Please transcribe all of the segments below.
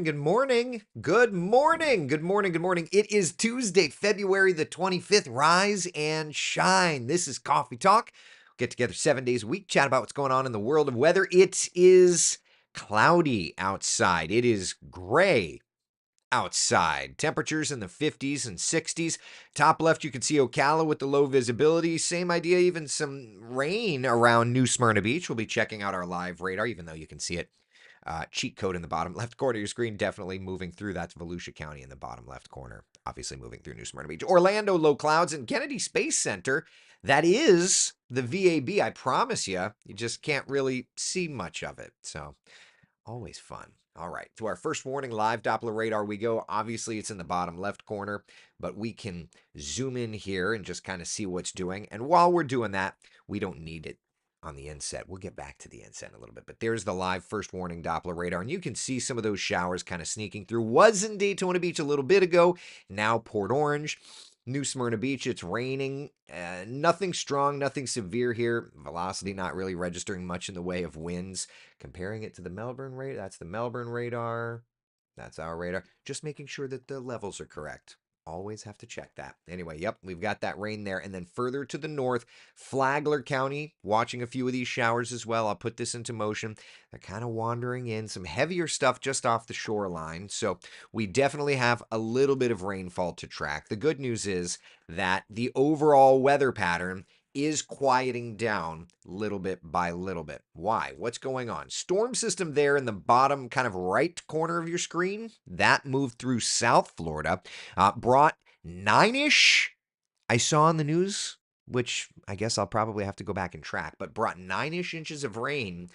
Good morning. Good morning. Good morning. Good morning. It is Tuesday, February the 25th. Rise and shine. This is Coffee Talk. Get together 7 days a week, chat about what's going on in the world of weather. It is cloudy outside. It is gray outside. Temperatures in the 50s and 60s. Top left, you can see Ocala with the low visibility. Same idea, even some rain around New Smyrna Beach. We'll be checking out our live radar, even though you can see it. Cheat code in the bottom left corner of your screen, definitely moving through. That's Volusia County in the bottom left corner, obviously moving through New Smyrna Beach. Orlando, low clouds, and Kennedy Space Center. That is the VAB. I promise you, you just can't really see much of it. So, always fun. All right, to our first warning live Doppler radar we go. Obviously, it's in the bottom left corner, but we can zoom in here and just kind of see what's doing. And while we're doing that, we don't need it on the inset. We'll get back to the inset in a little bit, but there's the live first warning Doppler radar, and you can see some of those showers kind of sneaking through. Was in Daytona Beach a little bit ago, now Port Orange. New Smyrna Beach, it's raining. Nothing strong, nothing severe here. Velocity not really registering much in the way of winds. Comparing it to the Melbourne radar, that's the Melbourne radar. That's our radar. Just making sure that the levels are correct. Always have to check that. Anyway, yep, we've got that rain there. And then further to the north, Flagler County, watching a few of these showers as well. I'll put this into motion. They're kind of wandering in. Some heavier stuff just off the shoreline. So we definitely have a little bit of rainfall to track. The good news is that the overall weather pattern is quieting down little bit by little bit. Why? What's going on? Storm system there in the bottom kind of right corner of your screen, that moved through South Florida, brought 9-ish, I saw on the news, which I guess I'll probably have to go back and track, but brought 9-ish inches of rain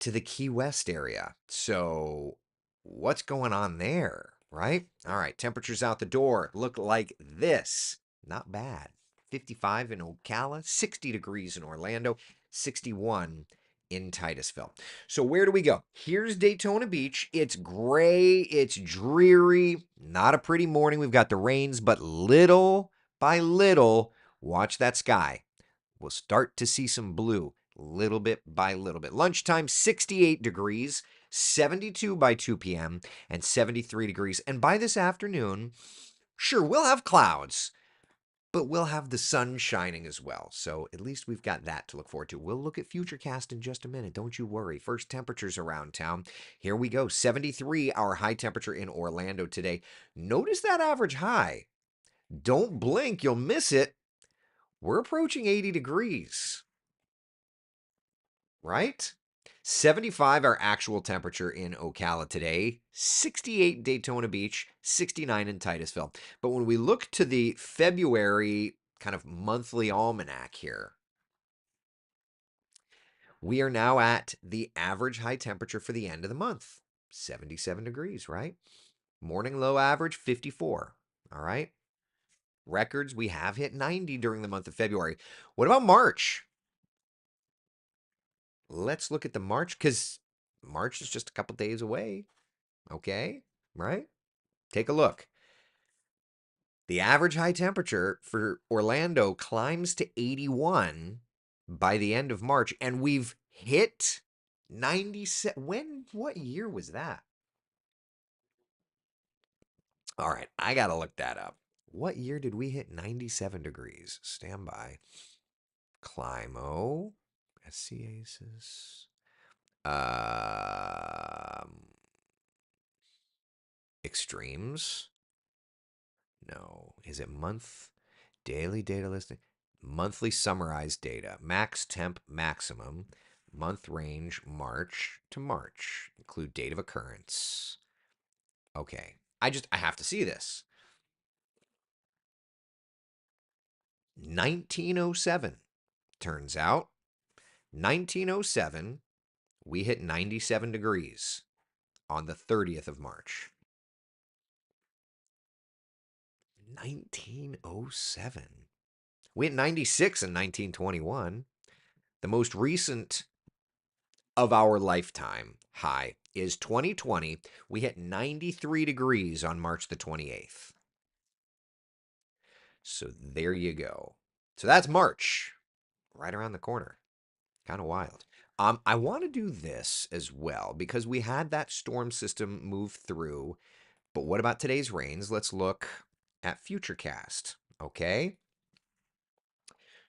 to the Key West area. So what's going on there, right? All right, temperatures out the door look like this. Not bad. 55 in Ocala, 60 degrees in Orlando, 61 in Titusville. So where do we go? Here's Daytona Beach. It's gray, it's dreary, not a pretty morning. We've got the rains, but little by little, watch that sky. We'll start to see some blue little bit by little bit. Lunchtime, 68 degrees, 72 by 2 p.m., and 73 degrees. And by this afternoon, sure, we'll have clouds, but we'll have the sun shining as well. So at least we've got that to look forward to. We'll look at Futurecast in just a minute. Don't you worry. First temperatures around town. Here we go. 73, our high temperature in Orlando today. Notice that average high. Don't blink, you'll miss it. We're approaching 80 degrees, right? 75 our actual temperature in Ocala today, 68 Daytona Beach, 69 in Titusville. But when we look to the February kind of monthly almanac here, we are now at the average high temperature for the end of the month, 77 degrees, right? Morning low average, 54. All right. Records, we have hit 90 during the month of February. What about March? Let's look at the March because March is just a couple days away. Okay, right? Take a look. The average high temperature for Orlando climbs to 81 by the end of March, and we've hit 97. What year was that? All right, I got to look that up. What year did we hit 97 degrees? Stand by. Climo, SCASIS. Extremes. No. Is it month? Daily data listing? Monthly summarized data. Max temp maximum. Month range March to March. Include date of occurrence. Okay. I have to see this. 1907. Turns out 1907 we hit 97 degrees on the 30th of March. 1907. We hit 96 in 1921. The most recent of our lifetime high is 2020. We hit 93 degrees on March the 28th. So there you go. So that's March, right around the corner. Kind of wild. I want to do this as well because we had that storm system move through. But what about today's rains? Let's look at Futurecast. Okay.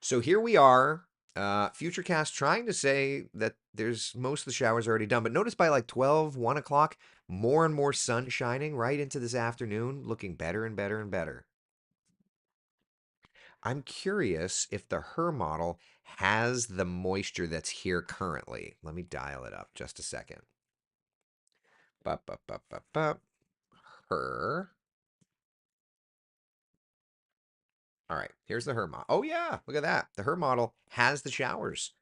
So here we are. Futurecast trying to say that there's most of the showers already done. But notice by like 12, 1 o'clock, more and more sun shining right into this afternoon, looking better and better and better. I'm curious if the Her model has the moisture that's here currently. Let me dial it up just a second. Bup, bup, bup, bup, bup. Her. All right, here's the Her model. Oh, yeah, look at that. The Her model has the showers.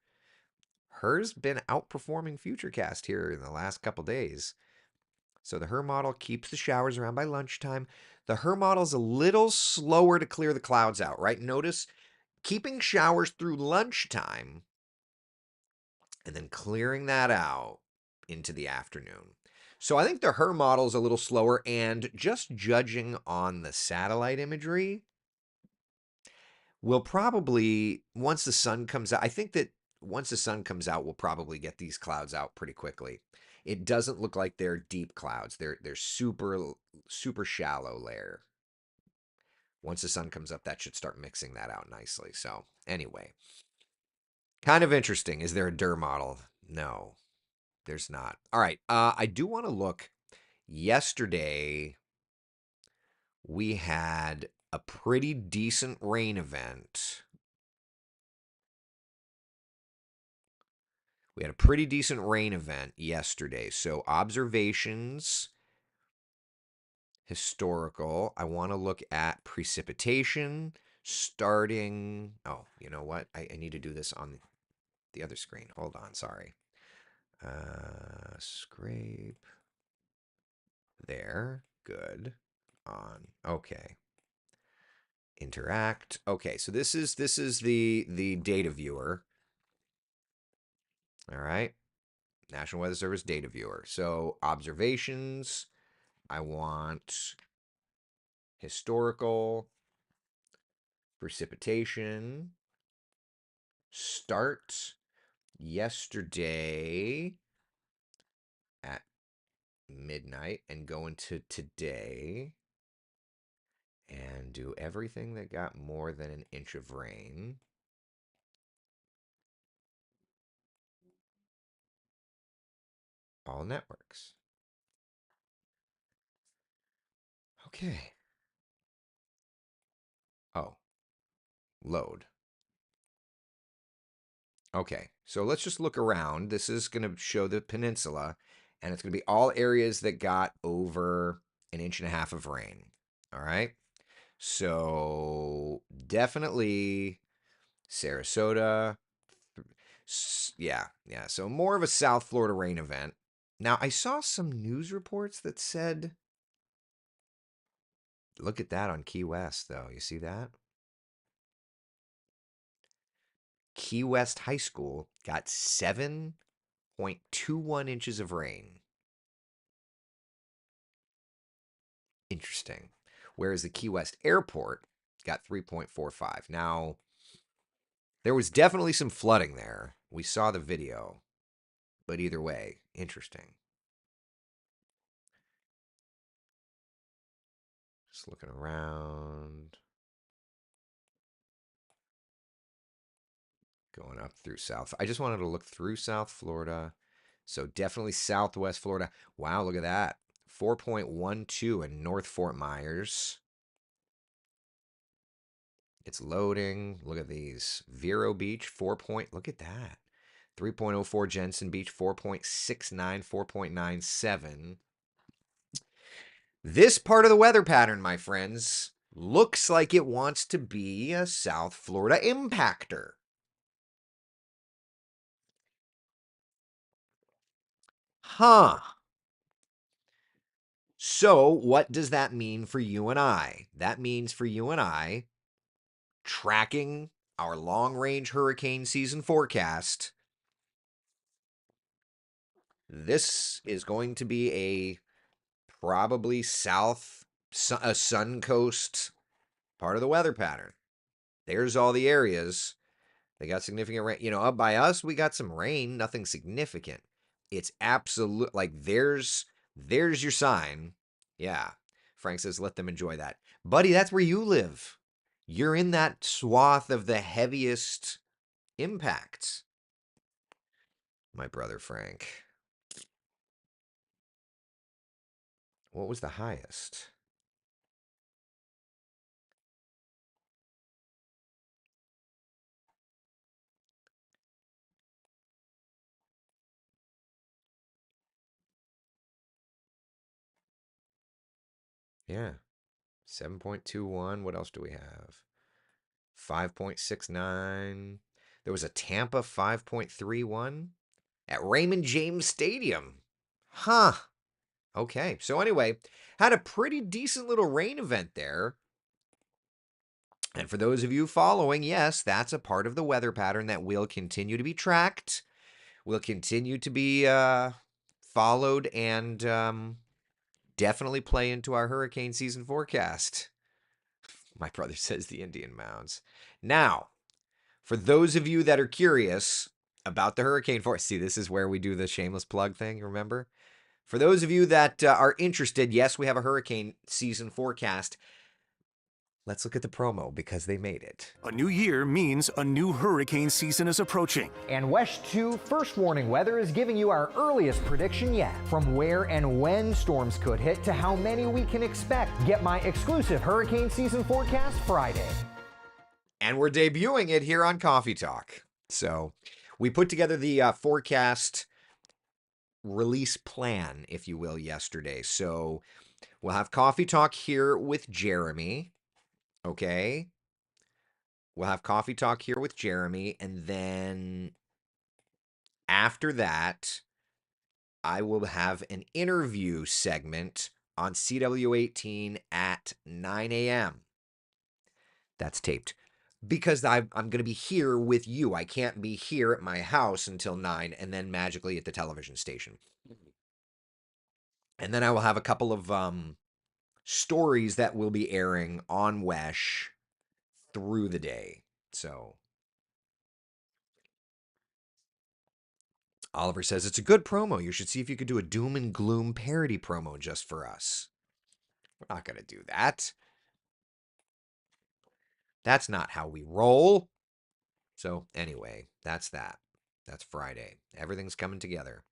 Her's been outperforming Futurecast here in the last couple days. So the Her model keeps the showers around by lunchtime. The Her model's a little slower to clear the clouds out, right? Notice keeping showers through lunchtime and then clearing that out into the afternoon. So I think the Her model's a little slower, and just judging on the satellite imagery, we'll probably, once the sun comes out, I think that once the sun comes out, we'll probably get these clouds out pretty quickly. It doesn't look like they're deep clouds. They're super shallow layer. Once the sun comes up, that should start mixing that out nicely. So anyway, kind of interesting. Is there a Dur model? No, there's not. All right. I do want to look. Yesterday, we had a pretty decent rain event. We had a pretty decent rain event yesterday. So observations, historical. I want to look at precipitation starting. Oh, you know what? I need to do this on the other screen. Hold on. Sorry. Scrape. There. Good. On. Okay. Interact. Okay. So this is the data viewer. All right. National Weather Service data viewer. So observations. I want historical, precipitation, start yesterday at midnight and go into today and do everything that got more than an inch of rain. All networks. Okay. Oh, load. Okay, so let's just look around. This is going to show the peninsula, and it's going to be all areas that got over an inch and a half of rain. All right. So definitely Sarasota. Yeah, yeah. So more of a South Florida rain event. Now, I saw some news reports that said, look at that on Key West, though. You see that? Key West High School got 7.21 inches of rain. Interesting. Whereas the Key West Airport got 3.45. Now, there was definitely some flooding there. We saw the video. But either way, interesting. Just looking around. Going up through South. I just wanted to look through South Florida. So definitely Southwest Florida. Wow, look at that. 4.12 in North Fort Myers. It's loading. Look at these. Vero Beach, 4 point. Look at that. 3.04 Jensen Beach, 4.69, 4.97. This part of the weather pattern, my friends, looks like it wants to be a South Florida impactor. Huh. So, what does that mean for you and I? That means for you and I tracking our long range hurricane season forecast. This is going to be a probably a sun coast part of the weather pattern. There's all the areas. They got significant rain. Up by us, we got some rain, nothing significant. It's absolute like there's your sign. Yeah. Frank says let them enjoy that. Buddy, that's where you live. You're in that swath of the heaviest impacts. My brother Frank. What was the highest? Yeah. 7.21. What else do we have? 5.69. There was a Tampa 5.31 at Raymond James Stadium. Huh. Okay. So anyway, had a pretty decent little rain event there. And for those of you following, yes, that's a part of the weather pattern that will continue to be tracked, will continue to be followed, and definitely play into our hurricane season forecast. My brother says the Indian Mounds. Now, for those of you that are curious about the hurricane forecast, see, this is where we do the shameless plug thing, remember? For those of you that are interested, yes, we have a hurricane season forecast. Let's look at the promo because they made it. A new year means a new hurricane season is approaching. And WESH 2 First Warning Weather is giving you our earliest prediction yet. From where and when storms could hit to how many we can expect. Get my exclusive hurricane season forecast Friday. And we're debuting it here on Coffee Talk. So we put together the forecast release plan, if you will, yesterday. So we'll have Coffee Talk here with Jeremy. Okay. We'll have Coffee Talk here with Jeremy. And then after that, I will have an interview segment on CW18 at 9 a.m. That's taped. Because I'm going to be here with you. I can't be here at my house until 9 and then magically at the television station. And then I will have a couple of stories that will be airing on WESH through the day. So Oliver says, it's a good promo. You should see if you could do a doom and gloom parody promo just for us. We're not going to do that. That's not how we roll. So anyway, that's that. That's Friday. Everything's coming together.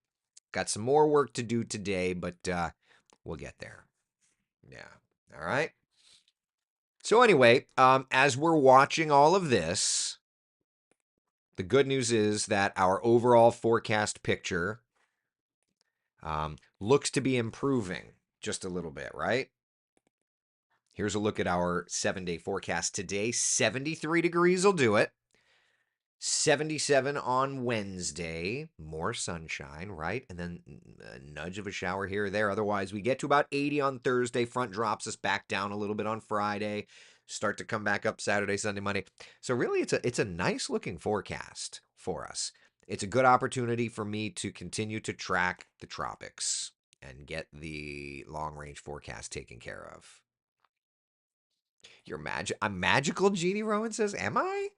Got some more work to do today, but we'll get there. Yeah. All right. So anyway, as we're watching all of this, the good news is that our overall forecast picture looks to be improving just a little bit, right? Here's a look at our 7-day forecast today. 73 degrees will do it. 77 on Wednesday, more sunshine, right? And then a nudge of a shower here or there. Otherwise, we get to about 80 on Thursday. Front drops us back down a little bit on Friday. Start to come back up Saturday, Sunday, Monday. So really, it's a nice looking forecast for us. It's a good opportunity for me to continue to track the tropics and get the long range forecast taken care of. I'm magical, Jeannie Rowan says. Am I?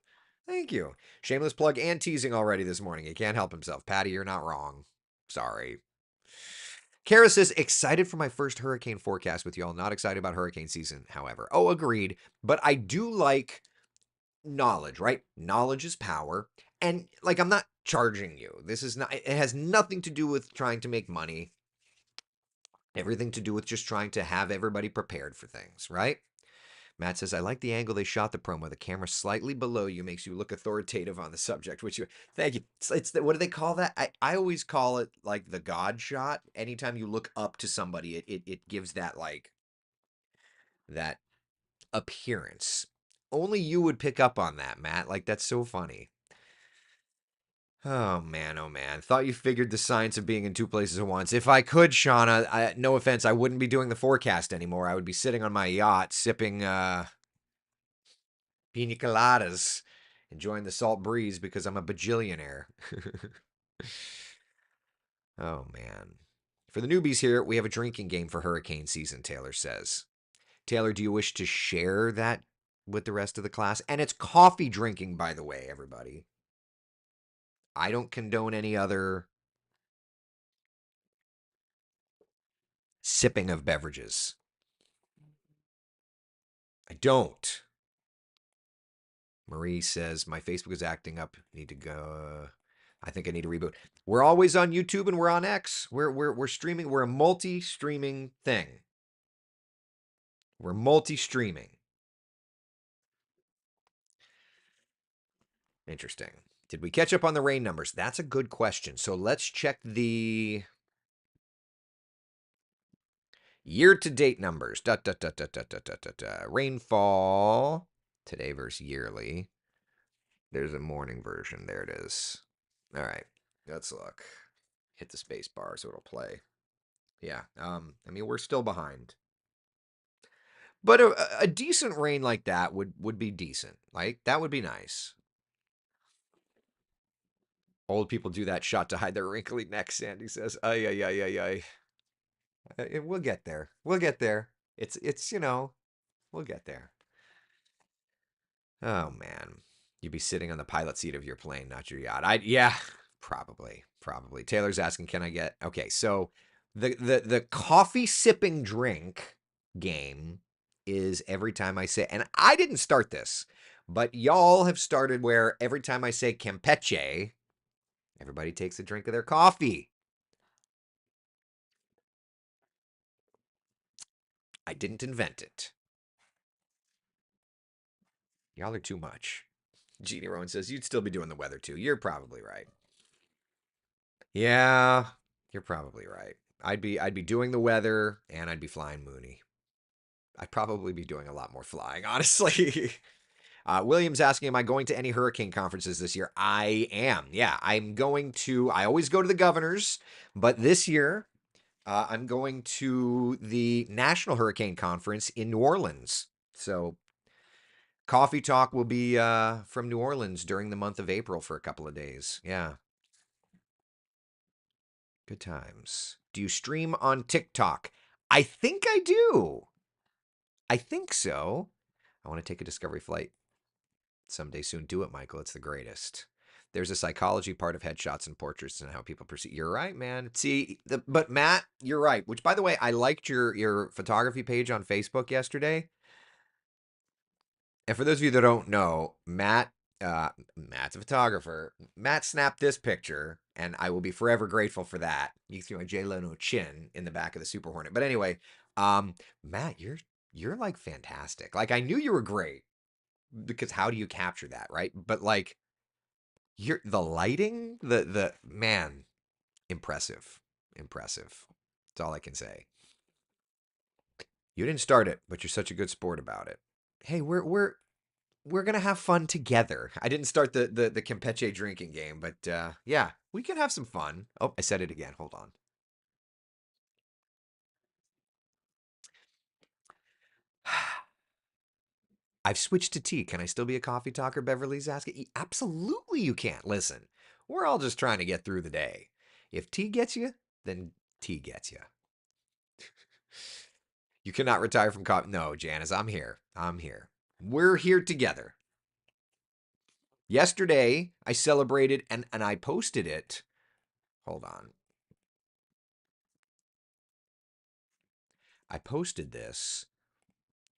Thank you. Shameless plug and teasing already this morning. He can't help himself. Patty, you're not wrong. Sorry. Kara says, excited for my first hurricane forecast with y'all. Not excited about hurricane season, however. Oh, agreed. But I do like knowledge, right? Knowledge is power. And like, I'm not charging you. This is not, it has nothing to do with trying to make money. Everything to do with just trying to have everybody prepared for things, right? Matt says, I like the angle they shot the promo. The camera slightly below you makes you look authoritative on the subject, which you, thank you. What do they call that? I always call it like the God shot. Anytime you look up to somebody, it gives that like, that appearance. Only you would pick up on that, Matt. Like, that's so funny. Oh man, oh man. Thought you figured the science of being in two places at once. If I could, Shauna, no offense, I wouldn't be doing the forecast anymore. I would be sitting on my yacht sipping pina coladas, enjoying the salt breeze because I'm a bajillionaire. Oh man. For the newbies here, we have a drinking game for hurricane season, Taylor says. Taylor, do you wish to share that with the rest of the class? And it's coffee drinking, by the way, everybody. I don't condone any other sipping of beverages. I don't. Marie says my Facebook is acting up. Need to go. I think I need to reboot. We're always on YouTube and we're on X. We're streaming. We're a multi-streaming thing. We're multi-streaming. Interesting. Did we catch up on the rain numbers? That's a good question. So let's check the year-to-date numbers. Rainfall today versus yearly. There's a morning version. There it is. All right. Let's look. Hit the space bar so it'll play. Yeah. I mean, we're still behind. But a decent rain like that would be decent. Like that would be nice. Old people do that shot to hide their wrinkly necks, Sandy says. Ay ay ay ay ay. We'll get there. We'll get there. It's we'll get there. Oh man. You'd be sitting on the pilot seat of your plane, not your yacht. I yeah, probably. Taylor's asking, can I get okay, so the coffee sipping drink game is every time I say, and I didn't start this, but y'all have started where every time I say Campeche, everybody takes a drink of their coffee. I didn't invent it. Y'all are too much. Jeannie Rowan says you'd still be doing the weather too. You're probably right. Yeah, you're probably right. I'd be doing the weather and I'd be flying Mooney. I'd probably be doing a lot more flying, honestly. William's asking, am I going to any hurricane conferences this year? I am. Yeah, I'm going to. I always go to the governors, but this year I'm going to the National Hurricane Conference in New Orleans. So Coffee Talk will be from New Orleans during the month of April for a couple of days. Yeah, good times. Do you stream on TikTok? I think I do. I think so. I want to take a discovery flight someday soon. Do it, Michael. It's the greatest. There's a psychology part of headshots and portraits and how people perceive. You're right, man. See, but Matt, you're right. Which, by the way, I liked your photography page on Facebook yesterday. And for those of you that don't know, Matt's a photographer. Matt snapped this picture, and I will be forever grateful for that. You can see my Jay Leno chin in the back of the Super Hornet. But anyway, Matt, you're like fantastic. Like I knew you were great because how do you capture that, right? But like you're the lighting, the man, impressive, impressive. That's all I can say. You didn't start it, but you're such a good sport about it. Hey, we're gonna have fun together. I didn't start the Campeche drinking game, but yeah, we can have some fun. Oh, I said it again. Hold on. I've switched to tea. Can I still be a coffee talker? Beverly's asking. Absolutely, you can't. Listen, we're all just trying to get through the day. If tea gets you, then tea gets you. You cannot retire from coffee. No, Janice, I'm here. I'm here. We're here together. Yesterday, I celebrated and I posted it. Hold on. I posted this,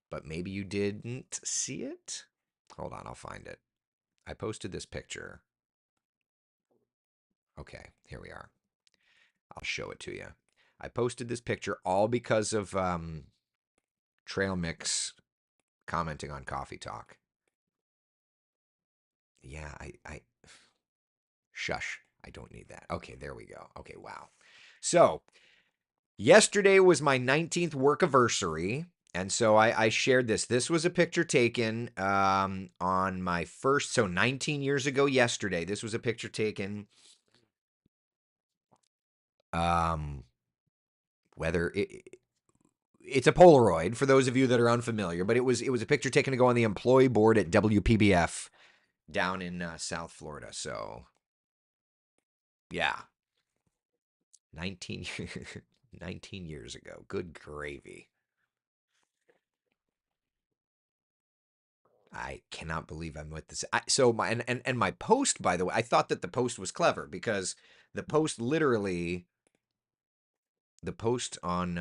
but maybe you didn't see it. Hold on, I'll find it. I posted this picture. Okay, here we are. I'll show it to you. I posted this picture all because of Trail Mix commenting on Coffee Talk. Yeah, I shush. I don't need that. Okay, there we go. Okay, wow. So yesterday was my 19th work anniversary. And so I shared this. This was a picture taken on my first, so 19 years ago yesterday. This was a picture taken um, whether it's a Polaroid for those of you that are unfamiliar, but it was a picture taken to go on the employee board at WPBF down in South Florida. So yeah, 19 19 years ago. Good gravy. I cannot believe I'm with this. So my and my post, by the way, I thought that the post was clever because the post literally the post on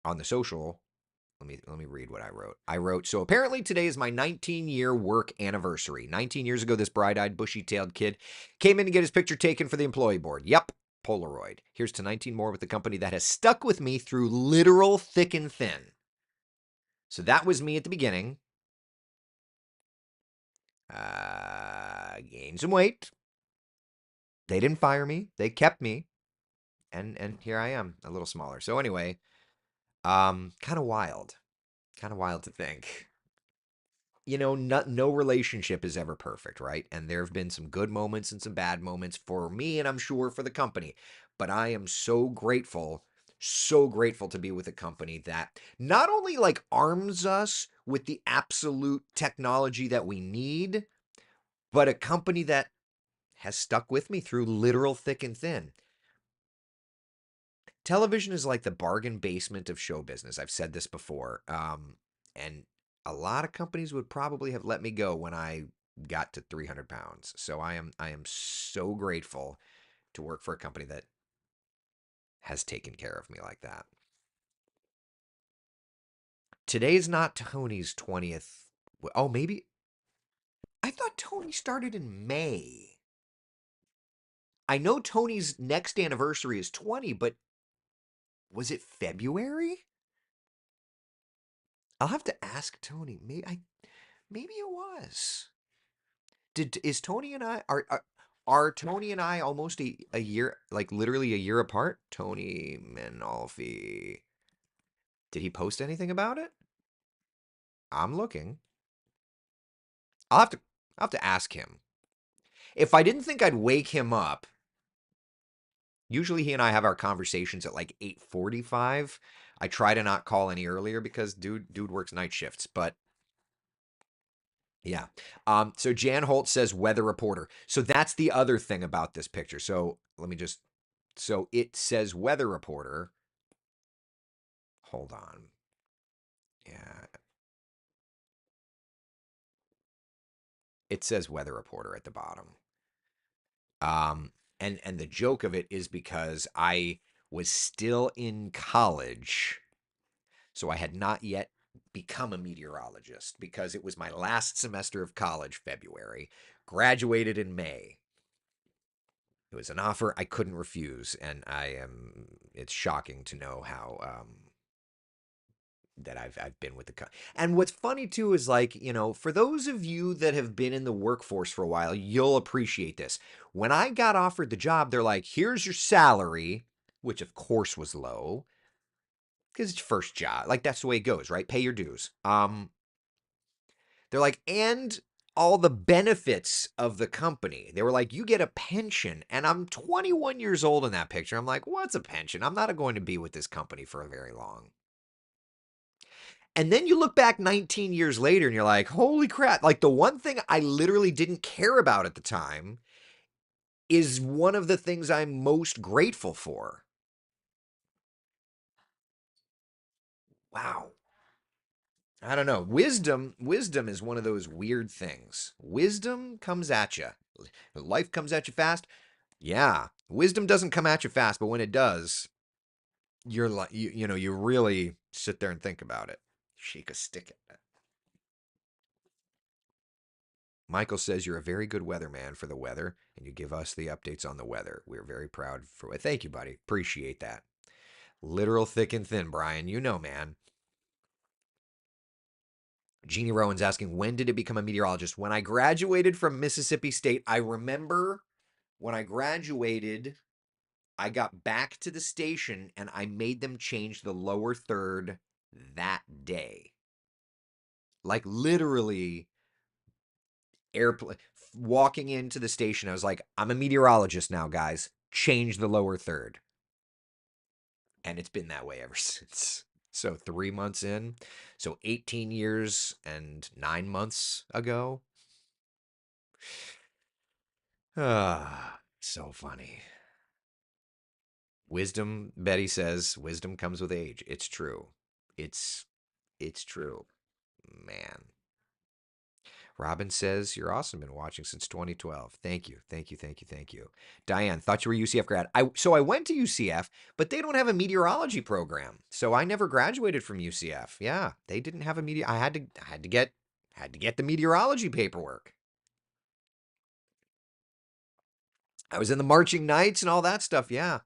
the social. Let me read what I wrote. I wrote, so apparently today is my 19-year work anniversary. 19 years ago, this bright-eyed, bushy-tailed kid came in to get his picture taken for the employee board. Yep, Polaroid. Here's to 19 more with the company that has stuck with me through literal thick and thin. So that was me at the beginning. Gained some weight. They didn't fire me. They kept me. And here I am, a little smaller. So anyway, kind of wild. Kind of wild to think. No relationship is ever perfect, right? And there have been some good moments and some bad moments for me, and I'm sure for the company. But I am so grateful to be with a company that not only like arms us with the absolute technology that we need, but a company that has stuck with me through literal thick and thin. Television is like the bargain basement of show business. I've said this before. And a lot of companies would probably have let me go when I got to 300 pounds. So I am so grateful to work for a company that has taken care of me like that. Today's not Tony's 20th. Oh, maybe. I thought Tony started in May. I know Tony's next anniversary is 20, but was it February? I'll have to ask Tony. Maybe it was. Did is Tony and I are Tony and I almost a year, like literally a year apart? Tony Menolfi. Did he post anything about it? I'm looking. I'll have to I'll have to ask him. If I didn't think I'd wake him up, usually he and I have our conversations at like 8:45. I try to not call any earlier because dude works night shifts, but yeah. So Jan Holt says weather reporter. So that's the other thing about this picture. So let me just so it says weather reporter. Hold on. Yeah. It says weather reporter at the bottom. And the joke of it is because I was still in college, so I had not yet become a meteorologist because it was my last semester of college, February, graduated in May. It was an offer I couldn't refuse, and it's shocking to know how that I've been with and what's funny too is like, for those of you that have been in the workforce for a while, you'll appreciate this. When I got offered the job, they're like, "Here's your salary," which of course was low because it's your first job. Like that's the way it goes, right? Pay your dues. They're like, "And all the benefits of the company." They were like, "You get a pension." And I'm 21 years old in that picture. I'm like, "What's a pension? I'm not going to be with this company for very long." And then you look back 19 years later and you're like, holy crap. Like the one thing I literally didn't care about at the time is one of the things I'm most grateful for. Wow. I don't know. Wisdom is one of those weird things. Wisdom comes at you. Life comes at you fast. Yeah. Wisdom doesn't come at you fast, but when it does, you're like, you really sit there and think about it. Shake a stick at it. Michael says you're a very good weatherman for the weather, and you give us the updates on the weather. We're very proud for it. Thank you, buddy. Appreciate that. Literal thick and thin, Brian. You know, man. Jeannie Rowan's asking, when did it become a meteorologist? When I graduated from Mississippi State, I remember when I graduated, I got back to the station and I made them change the lower third that day. Like literally airplane walking into the station, I was like, I'm a meteorologist now, guys. Change the lower third. And it's been that way ever since. So 3 months in, so 18 years and 9 months ago. Ah, so funny. Wisdom, Betty says, wisdom comes with age. It's true. It's true, man. Robin says, "You're awesome. Been watching since 2012. Thank you. Thank you. Thank you. Thank you." Diane, thought you were a UCF grad. So I went to UCF, but they don't have a meteorology program. So I never graduated from UCF. Yeah, they didn't have a meteor. I had to get the meteorology paperwork. I was in the marching knights and all that stuff. Yeah,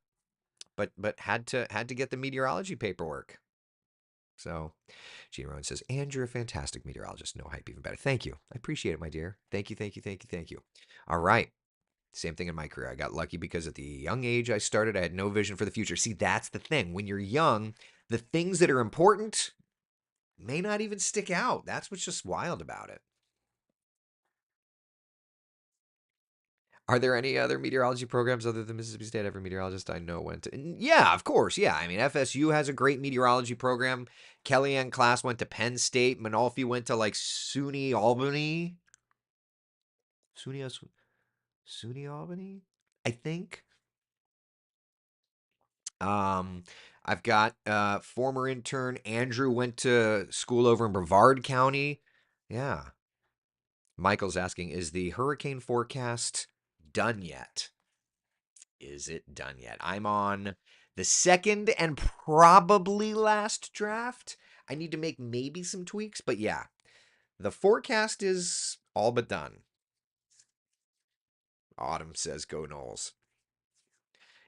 but had to get the meteorology paperwork. So Gene Rowan says, "And you're a fantastic meteorologist. No hype, even better. Thank you. I appreciate it, my dear. Thank you, thank you, thank you, thank you." All right. Same thing in my career. I got lucky because at the young age I started, I had no vision for the future. See, that's the thing. When you're young, the things that are important may not even stick out. That's what's just wild about it. Are there any other meteorology programs other than Mississippi State? Every meteorologist I know went to. Yeah, of course. Yeah. I mean, FSU has a great meteorology program. Kellyanne Class went to Penn State. Manalfi went to like SUNY Albany. SUNY, SUNY Albany, I think. Um, I've got former intern Andrew went to school over in Brevard County. Yeah. Michael's asking, is the hurricane forecast done yet? Is it done yet? I'm on the second and probably last draft. I need to make maybe some tweaks, but yeah, the forecast is all but done. Autumn says, "Go Knowles."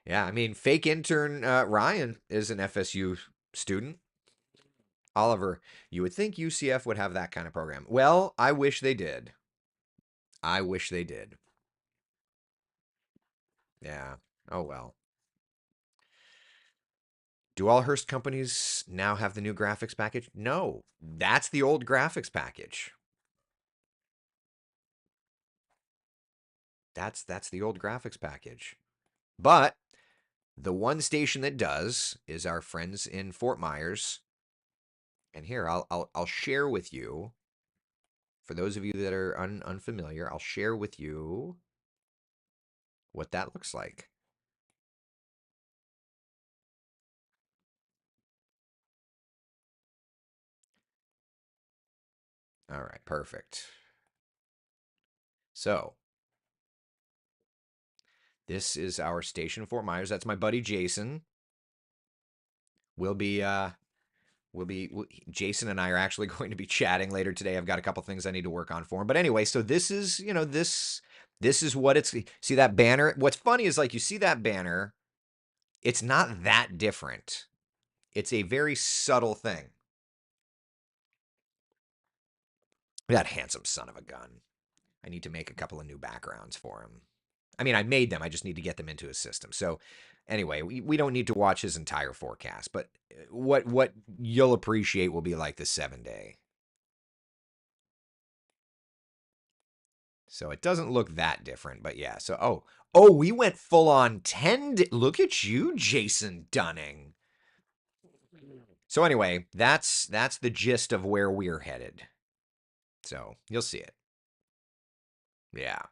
Yeah, I mean, fake intern Ryan is an FSU student. Oliver, you would think UCF would have that kind of program. Well, I wish they did. I wish they did. Yeah. Oh well. Do all Hearst companies now have the new graphics package? No. That's the old graphics package. That's the old graphics package. But the one station that does is our friends in Fort Myers. And here I'll share with you, for those of you that are unfamiliar, I'll share with you what that looks like. All right, perfect. So this is our station in Fort Myers. That's my buddy Jason. We'll be Jason and I are actually going to be chatting later today. I've got a couple things I need to work on for him. But anyway, so this is, this is what it's, see that banner? What's funny is like you see that banner, it's not that different. It's a very subtle thing. That handsome son of a gun. I need to make a couple of new backgrounds for him. I mean, I made them. I just need to get them into his system. So anyway, we don't need to watch his entire forecast, but what you'll appreciate will be like the 7-day. So it doesn't look that different, but yeah. So we went full on 10. Look at you, Jason Dunning. So anyway, that's the gist of where we're headed. So you'll see it. Yeah.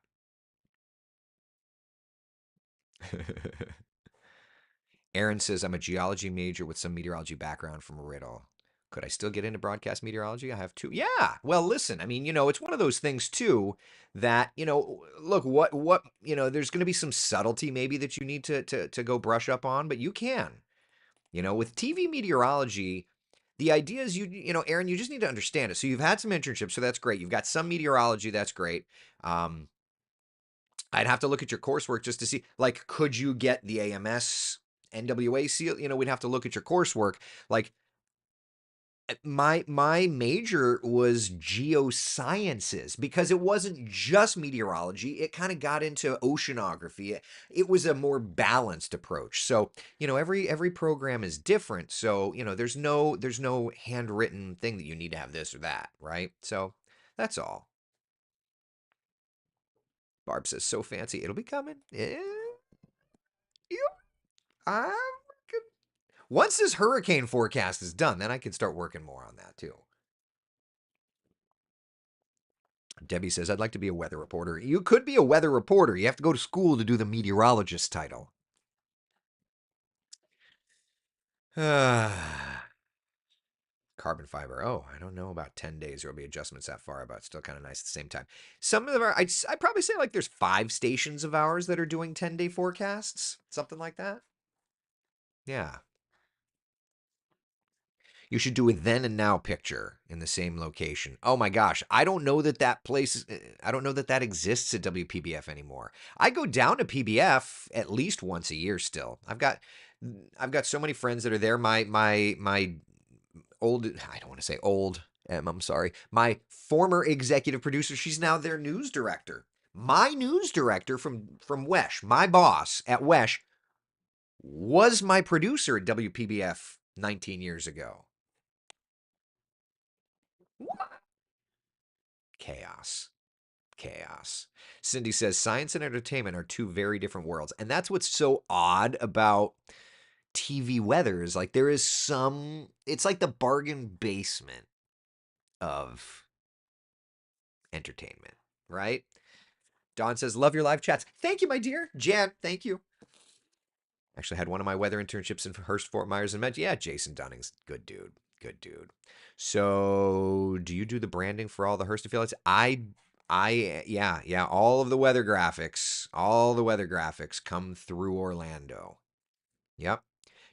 Aaron says, I'm a geology major with some meteorology background from Riddle. Could I still get into broadcast meteorology? I have two. Yeah. Well, listen, I mean, it's one of those things too that, look, there's going to be some subtlety maybe that you need to go brush up on, but you can. With TV meteorology, the idea is Aaron, you just need to understand it. So you've had some internships, so that's great. You've got some meteorology, that's great. I'd have to look at your coursework just to see, like, could you get the AMS NWA seal? We'd have to look at your coursework. Like, my major was geosciences because it wasn't just meteorology. It kind of got into oceanography. It was a more balanced approach. So, every program is different. So, there's no handwritten thing that you need to have this or that, right? So, that's all. Barb says, so fancy. It'll be coming. Yeah. I'm Once this hurricane forecast is done, then I can start working more on that too. Debbie says, I'd like to be a weather reporter. You could be a weather reporter. You have to go to school to do the meteorologist title. Carbon fiber. Oh, I don't know about 10 days. There will be adjustments that far, but still kind of nice at the same time. Some of them are, I'd probably say like there's 5 stations of ours that are doing 10-day forecasts, something like that. Yeah. You should do a then and now picture in the same location. Oh my gosh, I don't know that that place, I don't know that that exists at WPBF anymore. I go down to PBF at least once a year still. I've got so many friends that are there. My old, I don't want to say old, I'm sorry. My former executive producer, she's now their news director. My news director from Wesh, my boss at Wesh, was my producer at WPBF 19 years ago. Chaos. Chaos. Cindy says science and entertainment are two very different worlds. And that's what's so odd about TV weather is like there is some, it's like the bargain basement of entertainment, right? Dawn says, love your live chats. Thank you, my dear. Jan, thank you. Actually had one of my weather internships in Hurst, Fort Myers, and met, yeah, Jason Dunning's good dude. Good dude. So, do you do the branding for all the Hurst affiliates? Yeah. All the weather graphics come through Orlando. Yep.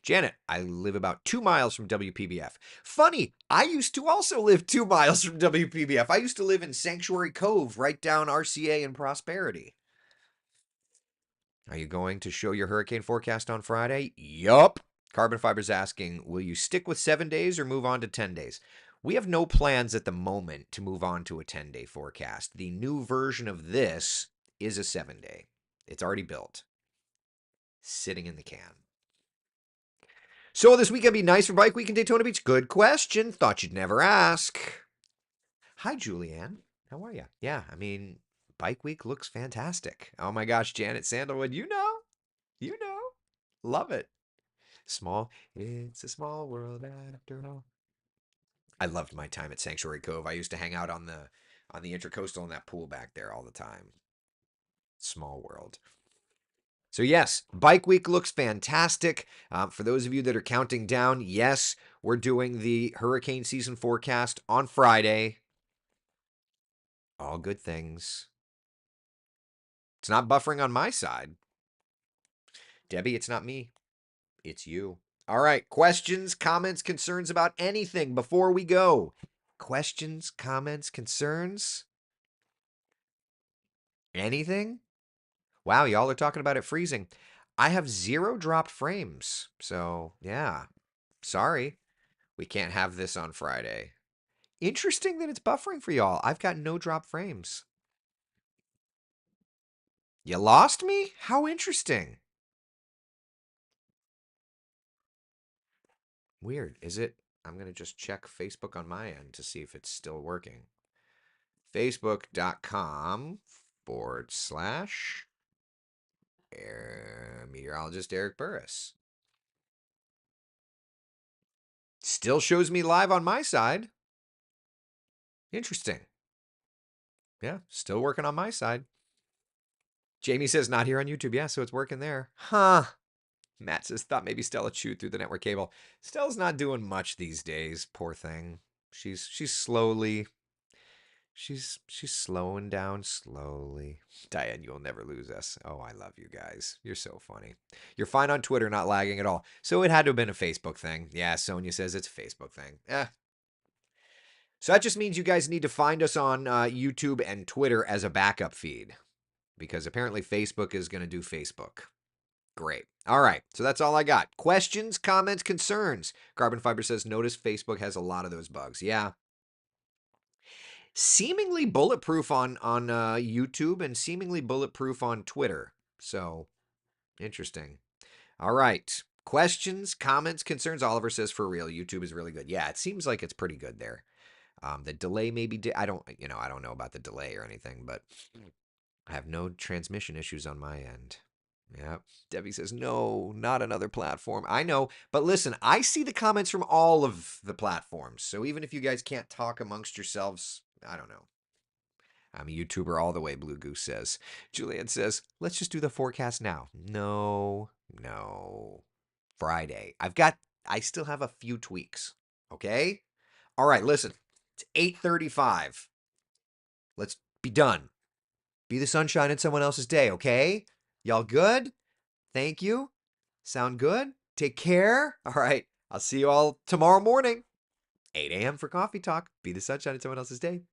Janet, I live about 2 miles from WPBF. Funny, I used to also live 2 miles from WPBF. I used to live in Sanctuary Cove, right down RCA and Prosperity. Are you going to show your hurricane forecast on Friday? Yup. Carbon Fiber's asking, will you stick with 7 days or move on to 10 days? We have no plans at the moment to move on to a 10-day forecast. The new version of this is a 7-day. It's already built, sitting in the can. So this weekend be nice for Bike Week in Daytona Beach? Good question. Thought you'd never ask. Hi, Julianne. How are you? Yeah, I mean, Bike Week looks fantastic. Oh my gosh, Janet Sandalwood, you know, love it. It's a small world after all. I loved my time at Sanctuary Cove. I used to hang out on the Intercoastal in that pool back there all the time. Small world. So yes, Bike Week looks fantastic. For those of you that are counting down, yes, we're doing the hurricane season forecast on Friday. All good things. It's not buffering on my side. Debbie, it's not me. It's you. All right. Questions, comments, concerns about anything before we go? Questions, comments, concerns? Anything? Wow, y'all are talking about it freezing. I have 0 dropped frames. So, yeah. Sorry. We can't have this on Friday. Interesting that it's buffering for y'all. I've got no drop frames. You lost me? How interesting. Weird. Is it? I'm going to just check Facebook on my end to see if it's still working. Facebook.com/. Meteorologist Eric Burris. Still shows me live on my side. Interesting. Yeah, still working on my side. Jamie says not here on YouTube. Yeah, so it's working there. Huh. Matt says thought maybe Stella chewed through the network cable. Stella's not doing much these days. Poor thing. She's slowly. She's slowing down slowly. Diane, you'll never lose us. Oh, I love you guys. You're so funny. You're fine on Twitter, not lagging at all. So it had to have been a Facebook thing. Yeah, Sonia says it's a Facebook thing. So that just means you guys need to find us on YouTube and Twitter as a backup feed because apparently Facebook is going to do Facebook. Great. All right. So that's all I got. Questions, comments, concerns. Carbon Fiber says, notice Facebook has a lot of those bugs. Yeah. Seemingly bulletproof on YouTube and seemingly bulletproof on Twitter. So interesting. All right. Questions, comments, concerns. Oliver says, for real, YouTube is really good. Yeah, it seems like it's pretty good there. The delay maybe I don't know about the delay or anything, but I have no transmission issues on my end. Yep. Debbie says, no, not another platform. I know, but listen, I see the comments from all of the platforms. So even if you guys can't talk amongst yourselves, I don't know. I'm a YouTuber all the way, Blue Goose says. Julian says, let's just do the forecast now. No. Friday. I still have a few tweaks. Okay? All right, listen. It's 8:35. Let's be done. Be the sunshine in someone else's day, okay? Y'all good? Thank you. Sound good? Take care. All right. I'll see you all tomorrow morning, 8 a.m. for Coffee Talk. Be the sunshine in someone else's day.